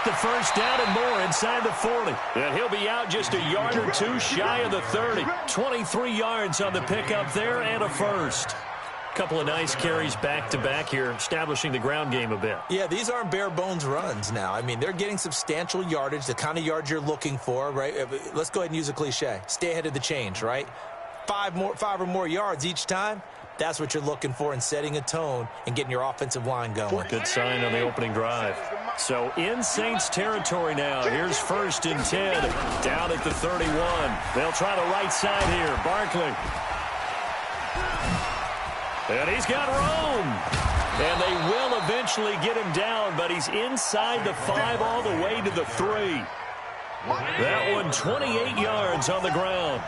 get the first down and more inside the 40. And he'll be out just a yard or two shy of the 30. 23 yards on the pickup there and a first. Couple of nice carries back-to-back here, establishing the ground game a bit. Yeah, these aren't bare-bones runs now. I mean, they're getting substantial yardage, the kind of yards you're looking for, right? Let's go ahead and use a cliche. Stay ahead of the change, right? Five or more yards each time. That's what you're looking for in setting a tone and getting your offensive line going. Good sign on the opening drive. So in Saints territory now. Here's 1st and 10. Down at the 31. They'll try the right side here. Barkley. And he's got room. And they will eventually get him down, but he's inside the 5 all the way to the 3. That one 28 yards on the ground.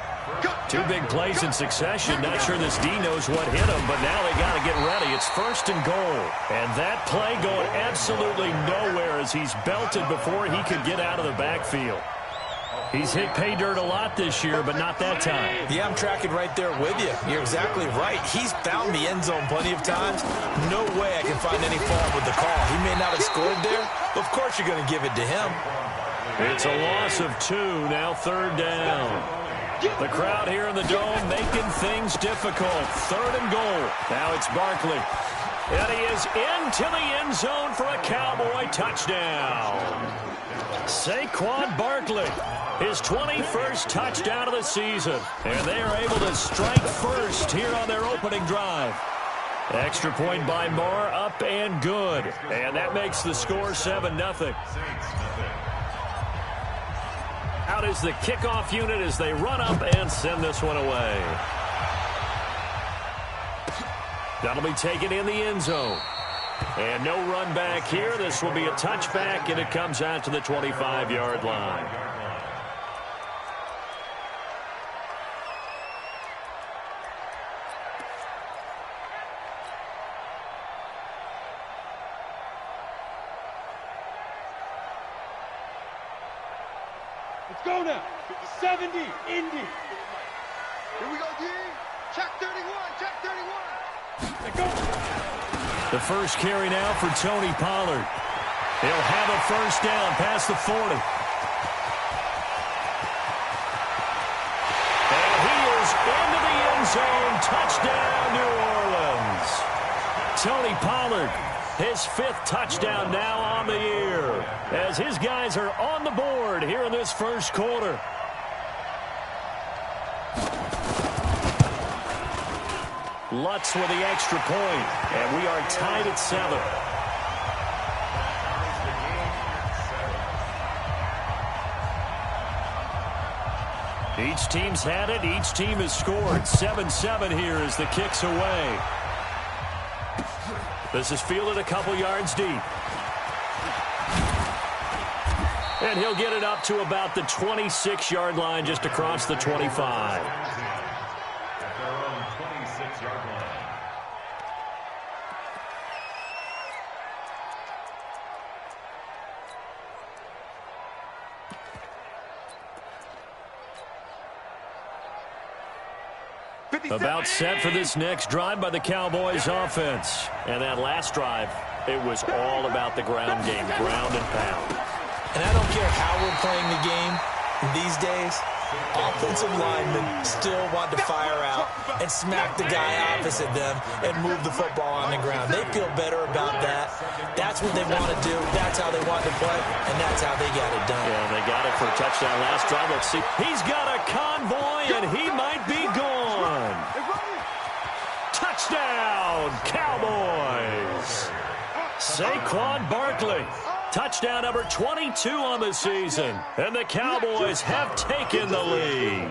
2 big plays in succession. Not sure this D knows what hit him, but now they got to get ready. It's 1st and goal. And that play going absolutely nowhere as he's belted before he could get out of the backfield. He's hit pay dirt a lot this year, but not that time. Yeah, I'm tracking right there with you. You're exactly right. He's found the end zone plenty of times. No way I can find any fault with the call. He may not have scored there, but of course you're going to give it to him. It's a loss of 2, now 3rd down. The crowd here in the Dome making things difficult. 3rd and goal. Now it's Barkley. And he is into the end zone for a Cowboy touchdown. Saquon Barkley, his 21st touchdown of the season. And they are able to strike first here on their opening drive. Extra point by Moore, up and good. And that makes the score 7-0. Out is the kickoff unit as they run up and send this one away. That'll be taken in the end zone. And no run back here. This will be a touchback, and it comes out to the 25-yard line. Let's go now. 70, Indy. Here we go, D. Check 31, check 31. Let's go. The first carry now for Tony Pollard. He'll have a first down past the 40. And he is into the end zone. Touchdown, New Orleans. Tony Pollard, his 5th touchdown now on the year, as his guys are on the board here in this first quarter. Lutz with the extra point, and we are tied at 7. Each team's had it. Each team has scored. 7-7 here as the kick's away. This is fielded a couple yards deep. And he'll get it up to about the 26-yard line, just across the 25. About set for this next drive by the Cowboys offense. And that last drive, it was all about the ground game, ground and pound. And I don't care how we're playing the game these days, offensive linemen still want to fire out and smack the guy opposite them and move the football on the ground. They feel better about that. That's what they want to do. That's how they want to play, and that's how they got it done. Yeah, they got it for a touchdown last drive. Let's see. He's got a convoy, and he might be gone. Touchdown, Cowboys. Saquon Barkley. Touchdown number 22 on the season. And the Cowboys have taken the lead.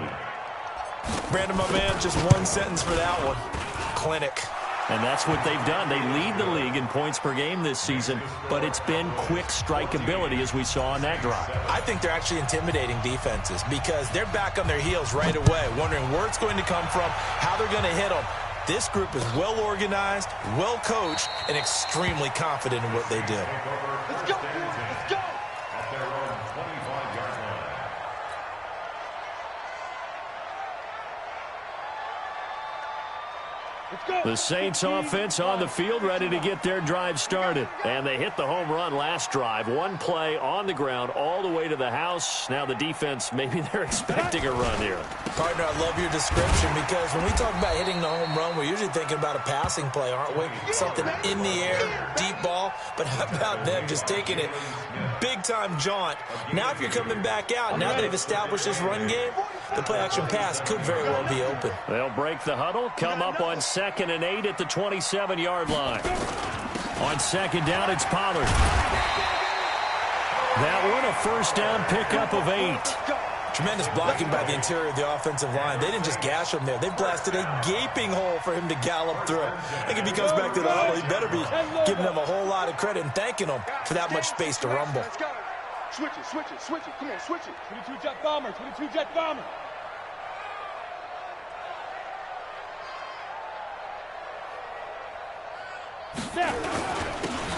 Brandon, my man, just one sentence for that one. Clinic. And that's what they've done. They lead the league in points per game this season, but it's been quick strikeability as we saw on that drive. I think they're actually intimidating defenses because they're back on their heels right away, wondering where it's going to come from, how they're going to hit them. This group is well organized, well coached, and extremely confident in what they do. Let's go. Let's go. Let's go. The Saints offense on the field, ready to get their drive started. And they hit the home run last drive. One play on the ground all the way to the house. Now the defense, maybe they're expecting a run here. Partner, I love your description because when we talk about hitting the home run, we're usually thinking about a passing play, aren't we? Something in the air, deep ball. But how about them just taking it big-time jaunt? Now if you're coming back out, now they've established this run game, the play-action pass could very well be open. They'll break the huddle, come up on 2nd and 8 at the 27-yard line. On 2nd down, it's Pollard. That one, a first down pickup of 8. Tremendous blocking by the interior of the offensive line. They didn't just gash him there. They blasted a gaping hole for him to gallop through. I think if he comes back to the huddle, he better be giving them a whole lot of credit and thanking them for that much space to rumble. Switch it, switch it, switch it. Come on, switch it. 22-jet bomber, 22-jet bomber.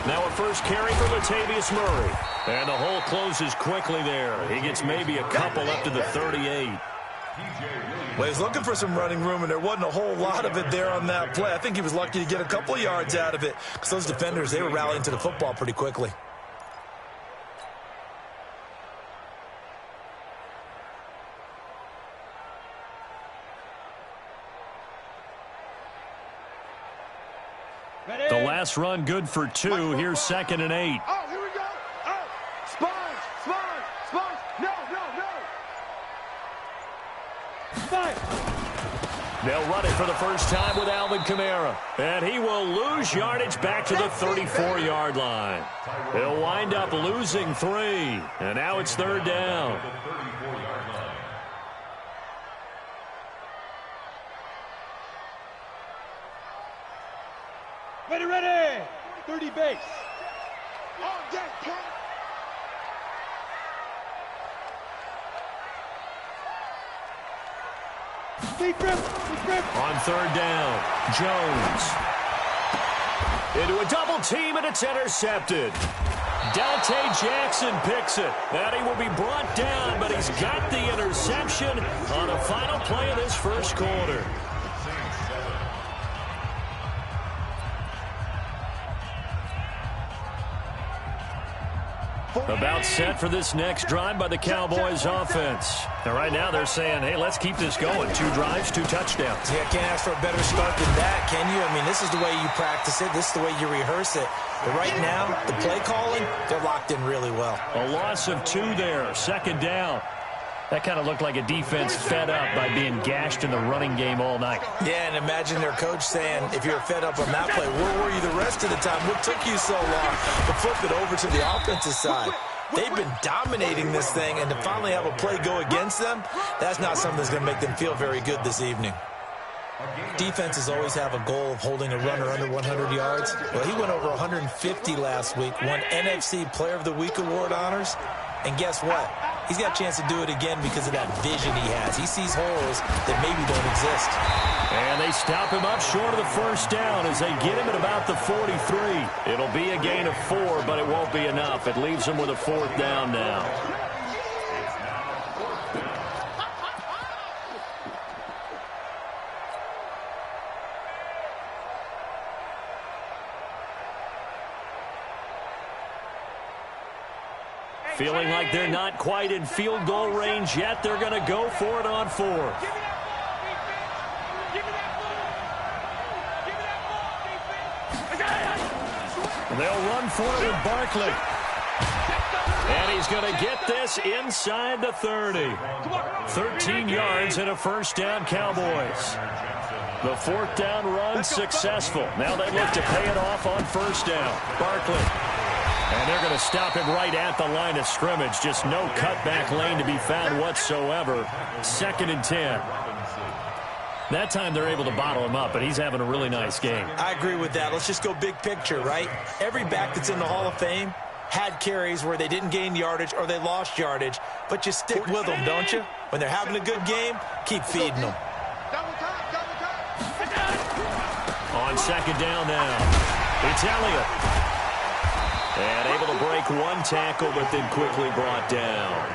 Now a first carry for Latavius Murray. And the hole closes quickly there. He gets maybe a couple up to the 38. Well, he's looking for some running room, and there wasn't a whole lot of it there on that play. I think he was lucky to get a couple yards out of it because those defenders, they were rallying to the football pretty quickly. The last run good for 2. Here's 2nd and 8. Oh, here we go. Oh, Sponge, Sponge, Sponge. No, no, no. Fine. They'll run it for the first time with Alvin Kamara. And he will lose yardage back to the 34-yard line. He'll wind up losing 3. And now it's 3rd down. Ready, ready. 30 base. On deck, point. Deep grip, deep grip. On 3rd down, Jones. Into a double team, and it's intercepted. Dante Jackson picks it. And he will be brought down, but he's got the interception on the final play of this first quarter. About set for this next drive by the Cowboys offense. And right now they're saying, hey, let's keep this going. 2 drives, 2 touchdowns. Yeah, can't ask for a better start than that, can you? I mean, this is the way you practice it. This is the way you rehearse it. But right now, the play calling, they're locked in really well. A loss of 2 there, 2nd down. That kind of looked like a defense fed up by being gashed in the running game all night. Yeah, and imagine their coach saying, if you're fed up on that play, where were you the rest of the time? What took you so long to flip it over to the offensive side? They've been dominating this thing, and to finally have a play go against them, that's not something that's going to make them feel very good this evening. Defenses always have a goal of holding a runner under 100 yards. Well, he went over 150 last week, won NFC Player of the Week award honors, and guess what? He's got a chance to do it again because of that vision he has. He sees holes that maybe don't exist. And they stop him up short of the first down as they get him at about the 43. It'll be a gain of 4, but it won't be enough. It leaves him with a 4th down now. Feeling like they're not quite in field goal range yet. They're going to go for it on 4th. They'll run for it with Barkley. And he's going to get this inside the 30. 13 yards and a first down, Cowboys. The 4th down run successful. Now they look to pay it off on first down. Barkley. And they're going to stop him right at the line of scrimmage. Just no cutback lane to be found whatsoever. 2nd and 10. That time they're able to bottle him up, but he's having a really nice game. I agree with that. Let's just go big picture, right? Every back that's in the Hall of Fame had carries where they didn't gain yardage or they lost yardage, but you stick with them, don't you? When they're having a good game, keep feeding them. On 2nd down now, it's Elliott. And able to break 1 tackle, but then quickly brought down.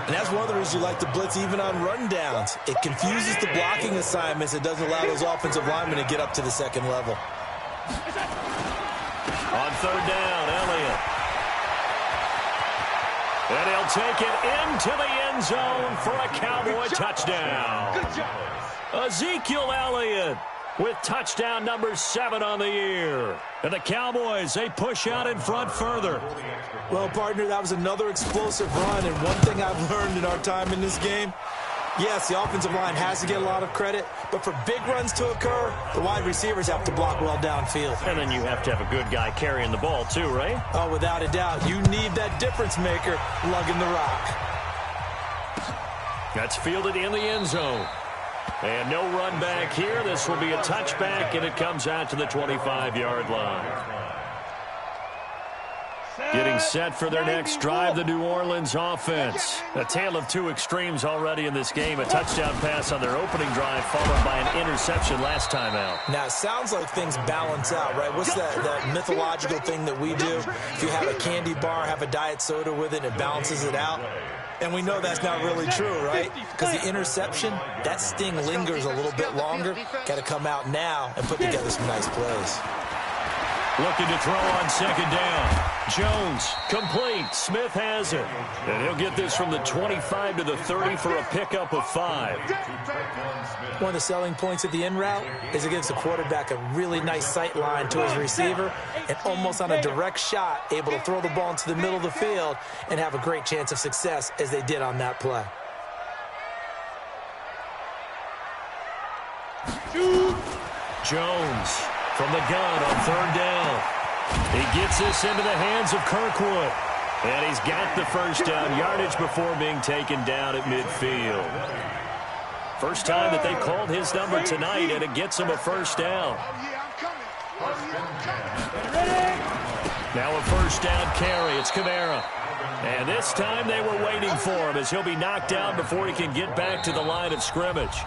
And that's one of the reasons you like to blitz even on rundowns. It confuses the blocking assignments. It doesn't allow those offensive linemen to get up to the second level. On third down, Elliott. And he'll take it into the end zone for a Cowboy touchdown. Ezekiel Elliott with touchdown number 7 on the year. And the Cowboys, they push out in front further. Well, partner, that was another explosive run. And one thing I've learned in our time in this game, yes, the offensive line has to get a lot of credit, but for big runs to occur, the wide receivers have to block well downfield. And then you have to have a good guy carrying the ball too, right? Oh, without a doubt. You need that difference maker lugging the rock. That's fielded in the end zone. And no run back here. This will be a touchback, and it comes out to the 25-yard line. Getting set for their next drive, the New Orleans offense. A tale of two extremes already in this game. A touchdown pass on their opening drive, followed by an interception last time out. Now, it sounds like things balance out, right? What's that mythological thing that we do? If you have a candy bar, have a diet soda with it, it balances it out. And we know that's not really true, right? Because the interception, that sting lingers a little bit longer. Got to come out now and put together some nice plays. Looking to throw on second down. Jones, complete. Smith has it. And he'll get this from the 25 to the 30 for a pickup of 5. One of the selling points of the in route is it gives the quarterback a really nice sight line to his receiver and almost on a direct shot able to throw the ball into the middle of the field and have a great chance of success as they did on that play. Jones from the gun on third down. He gets this into the hands of Kirkwood. And he's got the first down yardage before being taken down at midfield. First time that they called his number tonight, and it gets him a first down. Now a first down carry. It's Kamara. And this time they were waiting for him as he'll be knocked down before he can get back to the line of scrimmage.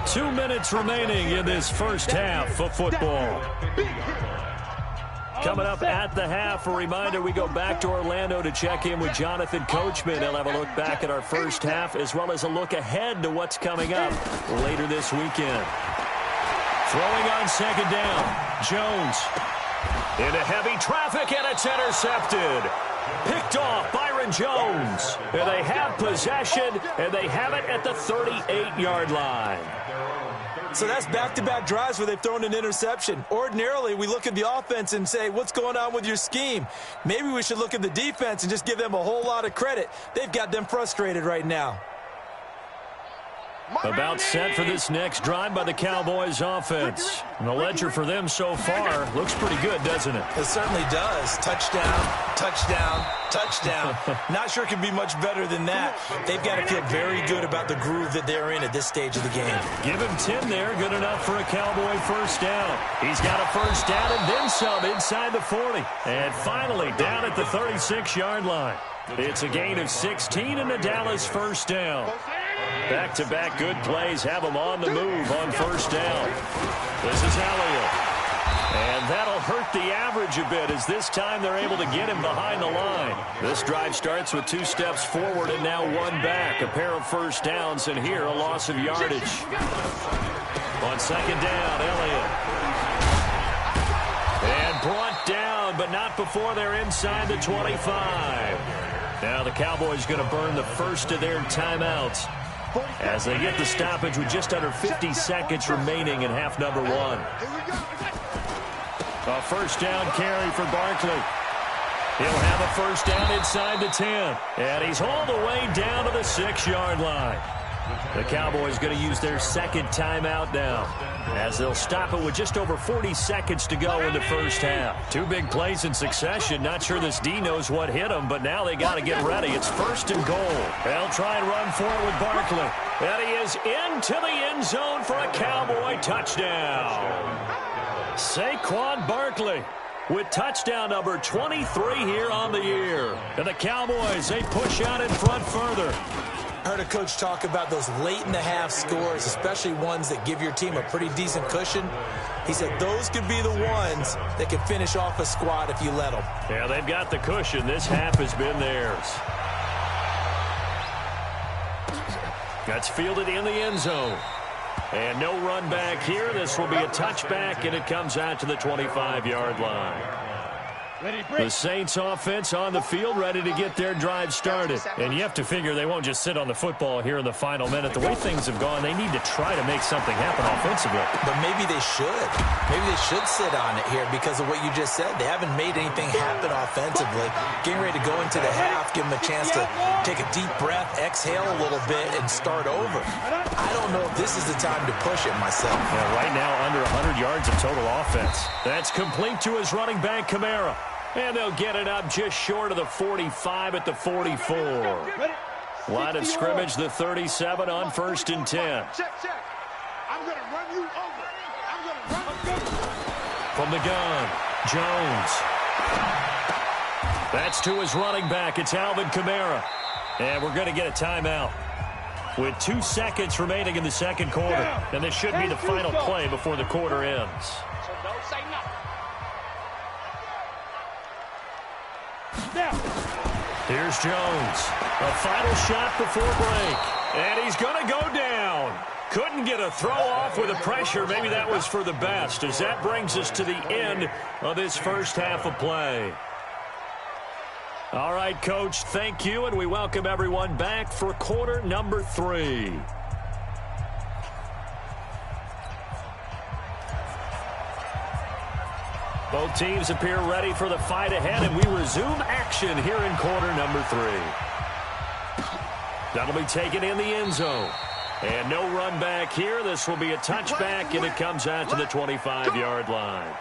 2 minutes remaining in this first half of football. Coming up at the half, a reminder, we go back to Orlando to check in with Jonathan Coachman. He'll have a look back at our first half as well as a look ahead to what's coming up later this weekend. Throwing on second down, Jones. Into heavy traffic, and it's intercepted. Picked off Byron Jones. And they have possession, and they have it at the 38-yard line. So that's back-to-back drives where they've thrown an interception. Ordinarily, we look at the offense and say, what's going on with your scheme? Maybe we should look at the defense and just give them a whole lot of credit. They've got them frustrated right now. About set for this next drive by the Cowboys offense. And the ledger for them so far looks pretty good, doesn't it? It certainly does. Touchdown, touchdown, touchdown. Not sure it can be much better than that. They've got to feel very good about the groove that they're in at this stage of the game. Give him 10 there. Good enough for a Cowboy first down. He's got a first down and then some inside the 40. And finally down at the 36-yard line. It's a gain of 16 and the Dallas first down. Back-to-back good plays have them on the move on first down. This is Elliott. And that'll hurt the average a bit as this time they're able to get him behind the line. This drive starts with 2 steps forward and now 1 back. A pair of first downs, and here a loss of yardage. On second down, Elliott. And brought down, but not before they're inside the 25. Now the Cowboys going to burn the first of their timeouts as they get the stoppage with just under 50 seconds remaining in half number 1. A first down carry for Barkley. He'll have a first down inside the 10. And he's all the way down to the 6-yard line. The Cowboys going to use their second timeout now as they'll stop it with just over 40 seconds to go in the first half. 2 big plays in succession. Not sure this D knows what hit them, but now they got to get ready. It's first and goal. They'll try and run for it with Barkley. And he is into the end zone for a Cowboy touchdown. Saquon Barkley with touchdown number 23 here on the year. And the Cowboys, they push out in front further. I heard a coach talk about those late-in-the-half scores, especially ones that give your team a pretty decent cushion. He said those could be the ones that can finish off a squad if you let them. Yeah, they've got the cushion. This half has been theirs. That's fielded in the end zone. And no run back here. This will be a touchback, and it comes out to the 25-yard line. The Saints offense on the field, ready to get their drive started. And you have to figure they won't just sit on the football here in the final minute. The way things have gone, they need to try to make something happen offensively. But maybe they should. Maybe they should sit on it here because of what you just said. They haven't made anything happen offensively. Getting ready to go into the half, give them a chance to take a deep breath, exhale a little bit, and start over. I don't know if this is the time to push it myself. Yeah, right now, under 100 yards of total offense. That's complete to his running back, Kamara. And they'll get it up just short of the 45 at the 44. Line of scrimmage, the 37 on 1st and 10. Check. I'm going to run you over. I'm going to run you over. From the gun, Jones. That's to his running back. It's Alvin Kamara. And we're going to get a timeout with 2 seconds remaining in the second quarter. And this should be the final play before the quarter ends. So don't say nothing. Here's Jones. A final shot before break. And he's going to go down. Couldn't get a throw off with the pressure. Maybe that was for the best, as that brings us to the end of this first half of play. All right, Coach, thank you, and we welcome everyone back for quarter number 3. Both teams appear ready for the fight ahead, and we resume action here in quarter number 3. That'll be taken in the end zone. And no run back here. This will be a touchback, and it comes out to the 25-yard line.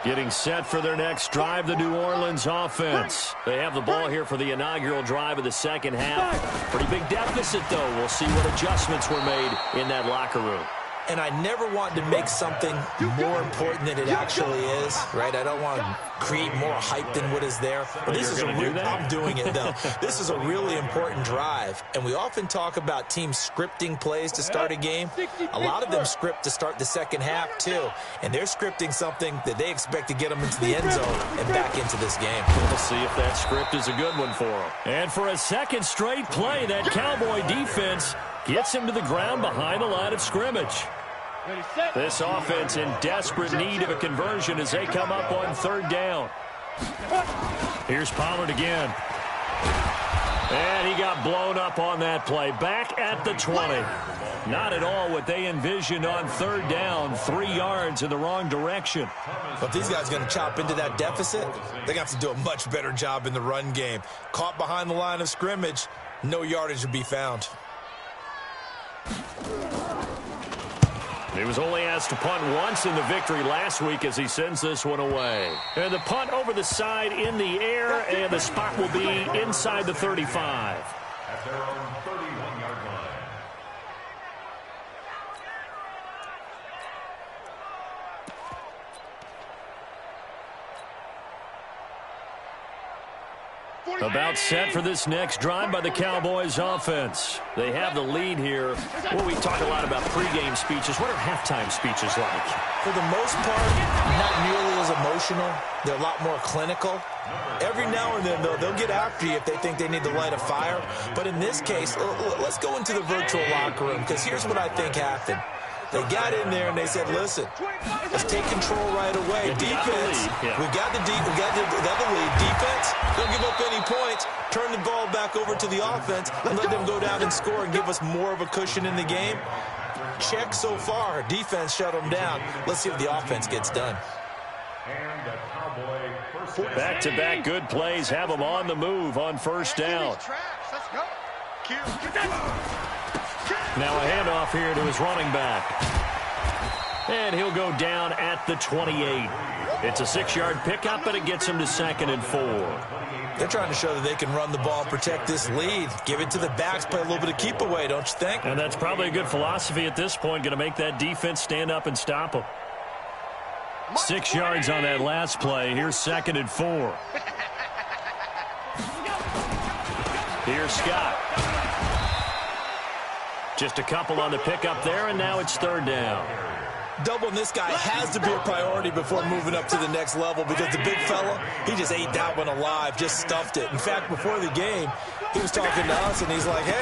Getting set for their next drive, the New Orleans offense. They have the ball here for the inaugural drive of the second half. Pretty big deficit, though. We'll see what adjustments were made in that locker room. And I never want to make something more important than it actually is, right? I don't want to create more hype than what is there. But this is I'm doing it, though. This is a really important drive. And we often talk about teams scripting plays to start a game. A lot of them script to start the second half, too. And they're scripting something that they expect to get them into the end zone and back into this game. We'll see if that script is a good one for them. And for a second straight play, that Cowboy defense gets him to the ground behind the line of scrimmage. This offense in desperate need of a conversion as they come up on 3rd down. Here's Pollard again. And he got blown up on that play. Back at the 20. Not at all what they envisioned on 3rd down. 3 yards in the wrong direction. But if these guys are going to chop into that deficit, they're going to have to do a much better job in the run game. Caught behind the line of scrimmage, no yardage to be found. He was only asked to punt once in the victory last week as he sends this one away. And the punt over the side in the air, and the spot will be inside the 35. At their own 31-yard line. About set for this next drive by the Cowboys offense. They have the lead here. Well, we talk a lot about pregame speeches. What are halftime speeches like? For the most part, not nearly as emotional. They're a lot more clinical. Every now and then, though, they'll get after you if they think they need to light a fire. But in this case, let's go into the virtual locker room, because here's what I think happened. They got in there and they said, listen, let's take control right away. Defense, we got the lead. Defense, don't give up any points. Turn the ball back over to the offense and let them go down and score and give us more of a cushion in the game. Check so far. Defense shut them down. Let's see if the offense gets done. Back-to-back good plays have them on the move on 1st down. Let's go. Now a handoff here to his running back. And he'll go down at the 28. It's a 6-yard pickup, but it gets him to 2nd and 4. They're trying to show that they can run the ball and protect this lead. Give it to the backs, play a little bit of keep away, don't you think? And that's probably a good philosophy at this point, going to make that defense stand up and stop them. 6 yards on that last play. Here's 2nd and 4. Here's Scott. Just a couple on the pickup there, and now it's 3rd down. Doubling this guy has to be a priority before moving up to the next level, because the big fella, he just ate that one alive, just stuffed it. In fact, before the game, He was talking to us, and he's like, hey,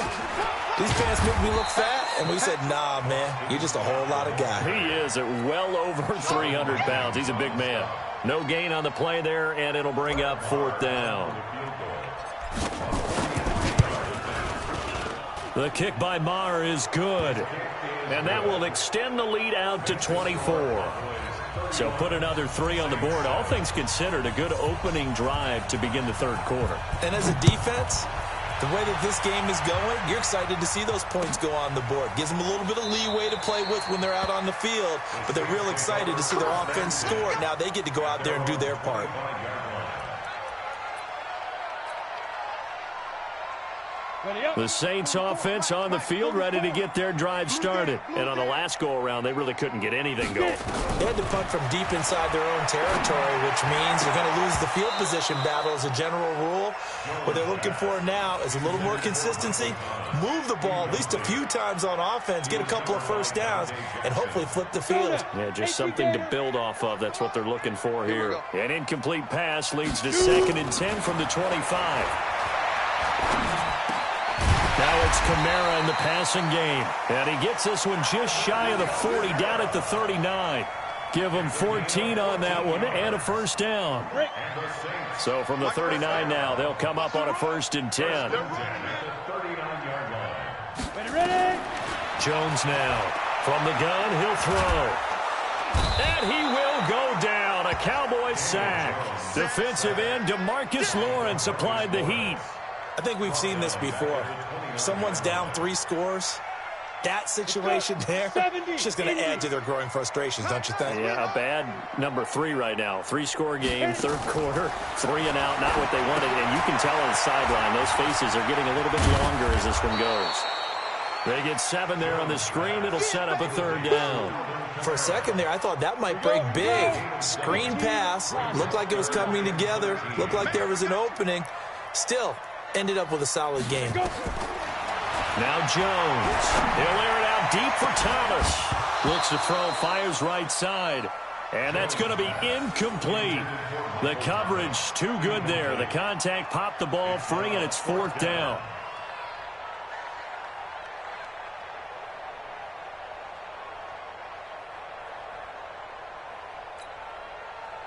these pants make me look fat. And we said, nah, man, you're just a whole lot of guy. He is at well over 300 pounds. He's a big man. No gain on the play there, and it'll bring up 4th down. The kick by Maher is good. And that will extend the lead out to 24. So put another 3 on the board. All things considered, a good opening drive to begin the 3rd quarter. And as a defense, the way that this game is going, you're excited to see those points go on the board. Gives them a little bit of leeway to play with when they're out on the field, but they're real excited to see their offense score. Now they get to go out there and do their part. The Saints offense on the field, ready to get their drive started. And on the last go-around, they really couldn't get anything going. They had to punt from deep inside their own territory, which means you're going to lose the field position battle as a general rule. What they're looking for now is a little more consistency, move the ball at least a few times on offense, get a couple of first downs, and hopefully flip the field. Yeah, just something to build off of. That's what they're looking for here. An incomplete pass leads to 2nd and 10 from the 25. Now it's Kamara in the passing game. And he gets this one just shy of the 40, down at the 39. Give him 14 on that one and a first down. So from the 39 now, they'll come up on a 1st and 10. Jones now. From the gun, he'll throw. And he will go down. A Cowboys sack. Defensive end DeMarcus Lawrence applied the heat. I think we've seen this before. Someone's down 3 scores. That situation there, it's just going to add to their growing frustrations, don't you think? Yeah, a bad number 3 right now. 3-score game, 3rd quarter, 3 and out, not what they wanted. And you can tell on the sideline, those faces are getting a little bit longer as this one goes. They get 7 there on the screen. It'll set up a 3rd down. For a second there, I thought that might break big. Screen pass, looked like it was coming together, looked like there was an opening. Still, ended up with a solid game. Now Jones. He'll air it out deep for Thomas. Looks to throw, fires right side. And that's going to be incomplete. The coverage too good there. The contact popped the ball free, and it's 4th down.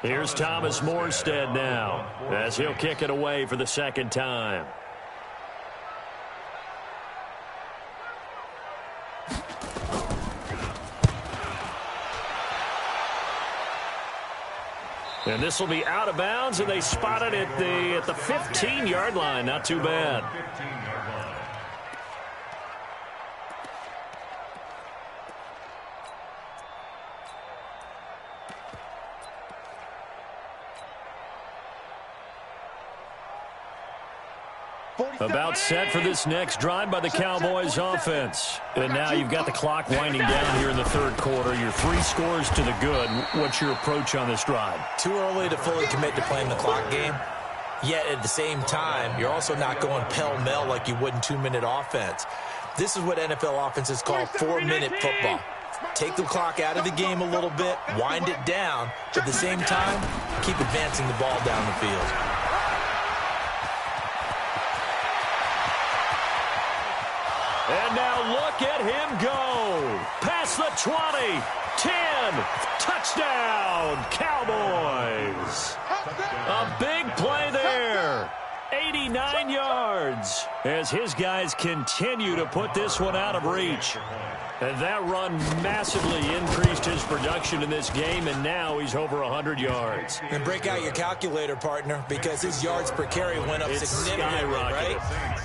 Here's Thomas Morstead now as he'll kick it away for the 2nd time. And this will be out of bounds, and they spot it at the 15-yard line. Not too bad. About set for this next drive by the Cowboys offense. And now you've got the clock winding down here in the 3rd quarter. You're 3 scores to the good. What's your approach on this drive? Too early to fully commit to playing the clock game. Yet at the same time, you're also not going pell-mell like you would in 2-minute offense. This is what NFL offenses call 4-minute football. Take the clock out of the game a little bit, wind it down, but at the same time, keep advancing the ball down the field. And now look at him go. Past the 20, 10, touchdown, Cowboys. A big play there. 89 yards as his guys continue to put this one out of reach. And that run massively increased his production in this game, and now he's over 100 yards. And break out your calculator, partner, because his yards per carry went up significantly, right?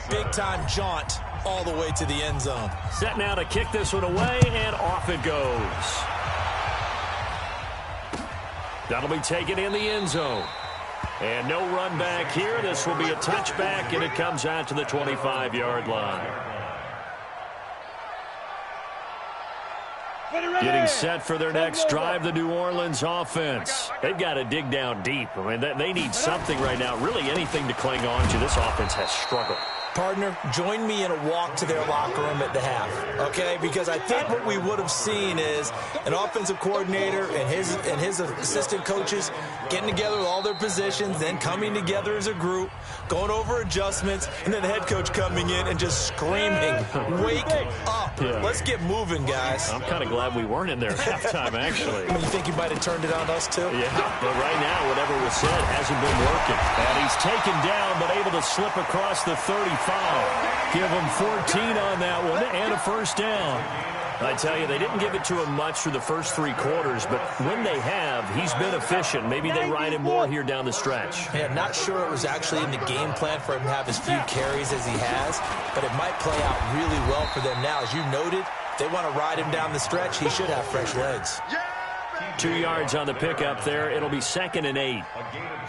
Big-time jaunt all the way to the end zone. Set now to kick this one away, and off it goes. That'll be taken in the end zone. And no run back here. This will be a touchback, and it comes out to the 25-yard line. Getting set for their next drive, the New Orleans offense. They've got to dig down deep. I mean, they need something right now, really anything to cling on to. This offense has struggled. Partner, join me in a walk to their locker room at the half, okay? Because I think what we would have seen is an offensive coordinator and his assistant coaches getting together with all their positions, then coming together as a group, going over adjustments, and then the head coach coming in and just screaming, "Wake up. Yeah. Let's get moving, guys." I'm kind of glad we weren't in there at halftime, actually. You think you might have turned it on us, too? Yeah, but right now, whatever was said hasn't been working. And he's taken down, but able to slip across the 35. Give him 14 on that one and a first down. I tell you, they didn't give it to him much through the first 3 quarters, but when they have, he's been efficient. Maybe they ride him more here down the stretch. Yeah, not sure it was actually in the game plan for him to have as few carries as he has, but it might play out really well for them now. As you noted, if they want to ride him down the stretch, he should have fresh legs. 2 yards on the pickup there. It'll be 2nd and 8.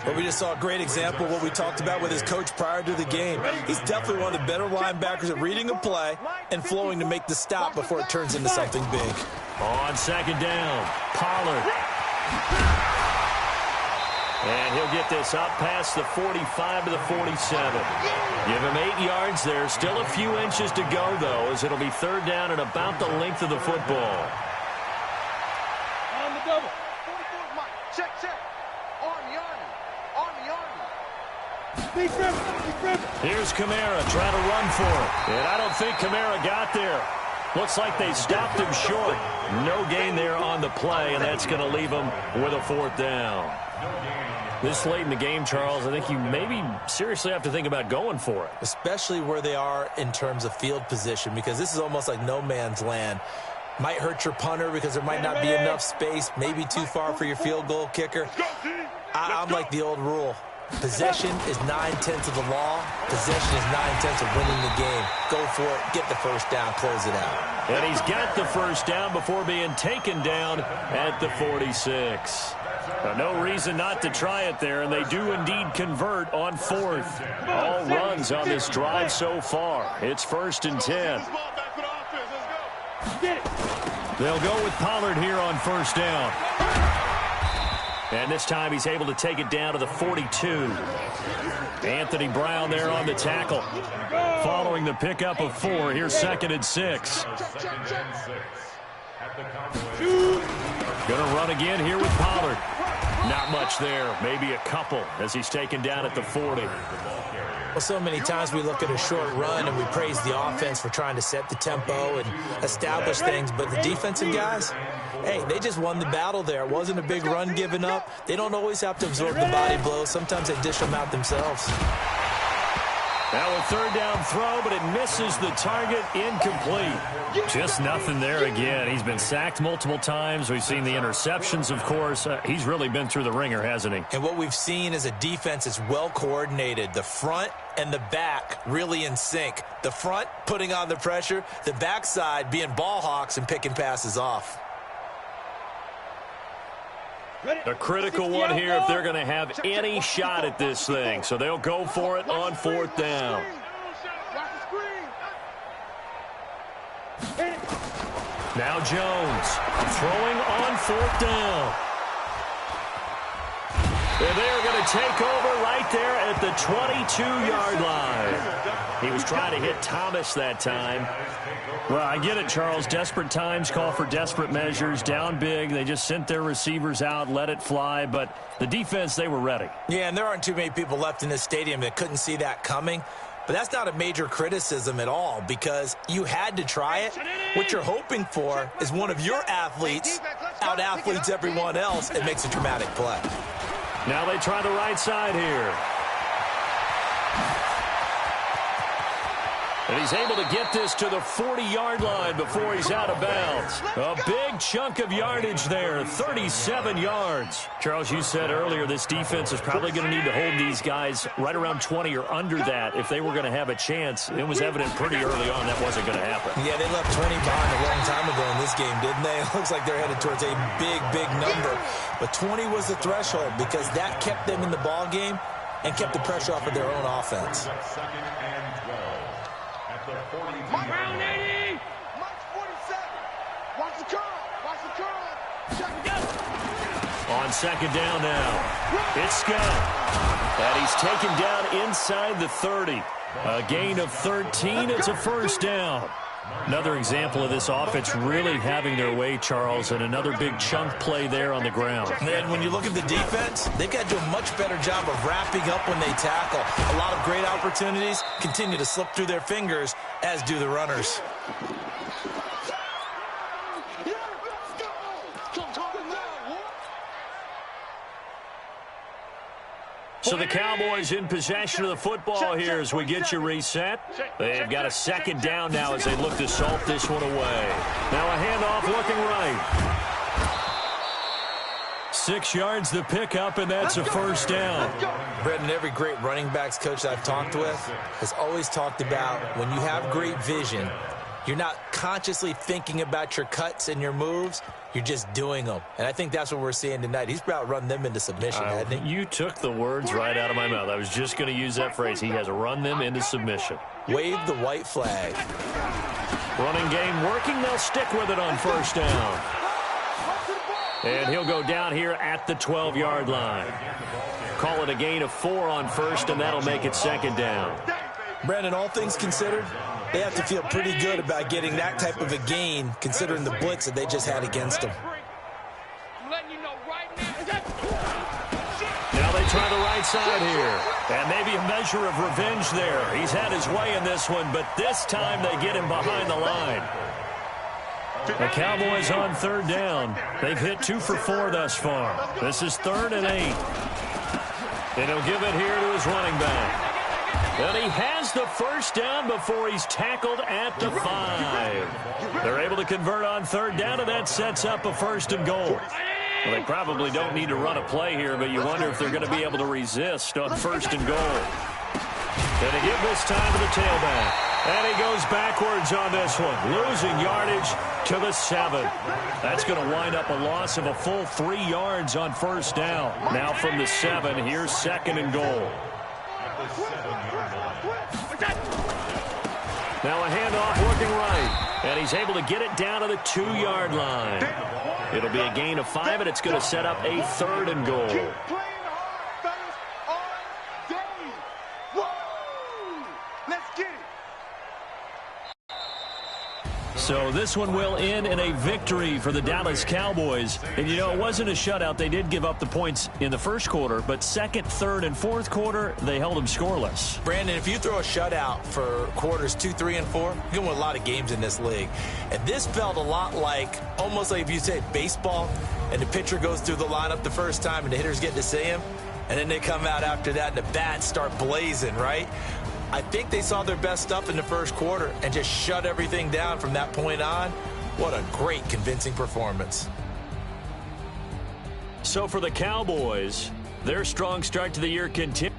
But we just saw a great example of what we talked about with his coach prior to the game. He's definitely one of the better linebackers at reading a play and flowing to make the stop before it turns into something big. On 2nd down, Pollard. And he'll get this up past the 45 to the 47. Give him 8 yards there. Still a few inches to go, though, as it'll be 3rd down and about the length of the football. On the double. 44, Mike. Check. Army. Big River. Here's Kamara trying to run for it. And I don't think Kamara got there. Looks like they stopped him short. No gain there on the play, and that's going to leave him with a 4th down. This late in the game, Charles, I think you maybe seriously have to think about going for it. Especially where they are in terms of field position, because this is almost like no man's land. Might hurt your punter because there might not be enough space, maybe too far for your field goal kicker. I'm like the old rule. Possession is 9/10 of the law. Possession is 9/10 of winning the game. Go for it. Get the first down. Close it out. And he's got the first down before being taken down at the 46. No reason not to try it there, and they do indeed convert on 4th. All runs on this drive so far. It's 1st and 10. They'll go with Pollard here on 1st down. And this time he's able to take it down to the 42. Anthony Brown there on the tackle. Following the pickup of 4, here's 2nd and 6. Going to run again here with Pollard. Not much there, maybe a couple as he's taken down at the 40. Well, so many times we look at a short run and we praise the offense for trying to set the tempo and establish things, but the defensive guys, hey, they just won the battle there. It wasn't a big run given up. They don't always have to absorb the body blows. Sometimes they dish them out themselves. Now a 3rd down throw, but it misses the target, incomplete. Just nothing there again. He's been sacked multiple times. We've seen the interceptions, of course. He's really been through the ringer, hasn't he? And what we've seen is a defense that's well coordinated. The front and the back really in sync. The front putting on the pressure, the backside being ball hawks and picking passes off. A critical one here if they're going to have any shot at this thing. So they'll go for it on 4th down. Now Jones throwing on 4th down. And they're going to take over right there at the 22-yard line. He was trying to hit Thomas that time. Well, I get it, Charles. Desperate times call for desperate measures. Down big. They just sent their receivers out, let it fly. But the defense, they were ready. Yeah, and there aren't too many people left in this stadium that couldn't see that coming. But that's not a major criticism at all because you had to try it. What you're hoping for is one of your athletes out-athletes everyone else and makes a dramatic play. Now they try the right side here. And he's able to get this to the 40-yard line before he's out of bounds. A big chunk of yardage there, 37 yards. Charles, you said earlier this defense is probably going to need to hold these guys right around 20 or under that if they were going to have a chance. It was evident pretty early on that wasn't going to happen. Yeah, they left 20 behind a long time ago in this game, didn't they? It looks like they're headed towards a big, big number. But 20 was the threshold because that kept them in the ball game and kept the pressure off of their own offense. Round 80. March 47. Watch the curl. Watch the curl. Check it out. On 2nd down now. It's Scott. And he's taken down inside the 30. A gain of 13. It's a first down. Another example of this offense really having their way, Charles, and another big chunk play there on the ground. And when you look at the defense, they've got to do a much better job of wrapping up when they tackle. A lot of great opportunities continue to slip through their fingers, as do the runners. So the Cowboys in possession of the football here as we get you reset. They've got a second down now as they look to salt this one away. Now a handoff looking right. 6 yards the pickup, and that's a first down. Brendan, every great running backs coach I've talked with has always talked about when you have great vision, you're not consciously thinking about your cuts and your moves. You're just doing them. And I think that's what we're seeing tonight. He's about run them into submission, hasn't he? You took the words right out of my mouth. I was just going to use that phrase. He has run them into submission. Wave the white flag. Running game working. They'll stick with it on first down. And he'll go down here at the 12-yard line. Call it a gain of 4 on first, and that'll make it second down. Brandon, all things considered, they have to feel pretty good about getting that type of a gain, considering the blitz that they just had against them. Now they try the right side here. And maybe a measure of revenge there. He's had his way in this one, but this time they get him behind the line. The Cowboys on third down. They've hit 2 for 4 thus far. This is 3rd and 8. And he'll give it here to his running back. And he has the first down before he's tackled at the 5. They're able to convert on third down, and that sets up a 1st and goal. Well, they probably don't need to run a play here, but you wonder if they're going to be able to resist on 1st and goal. And they give this time to the tailback. And he goes backwards on this one, losing yardage to the 7. That's going to wind up a loss of a full 3 yards on first down. Now from the 7, here's 2nd and goal. Now a handoff looking right, and he's able to get it down to the 2-yard line. It'll be a gain of 5, and it's going to set up a 3rd and goal. So this one will end in a victory for the Dallas Cowboys. And, you know, it wasn't a shutout. They did give up the points in the first quarter, but 2nd, 3rd, and 4th quarter, they held them scoreless. Brandon, if you throw a shutout for quarters 2, 3, and 4, you're going to win a lot of games in this league. And this felt a lot like, almost like if you said baseball, and the pitcher goes through the lineup the first time, and the hitters get to see him, and then they come out after that, and the bats start blazing, right? I think they saw their best stuff in the first quarter and just shut everything down from that point on. What a great, convincing performance. So for the Cowboys, their strong start to the year continues.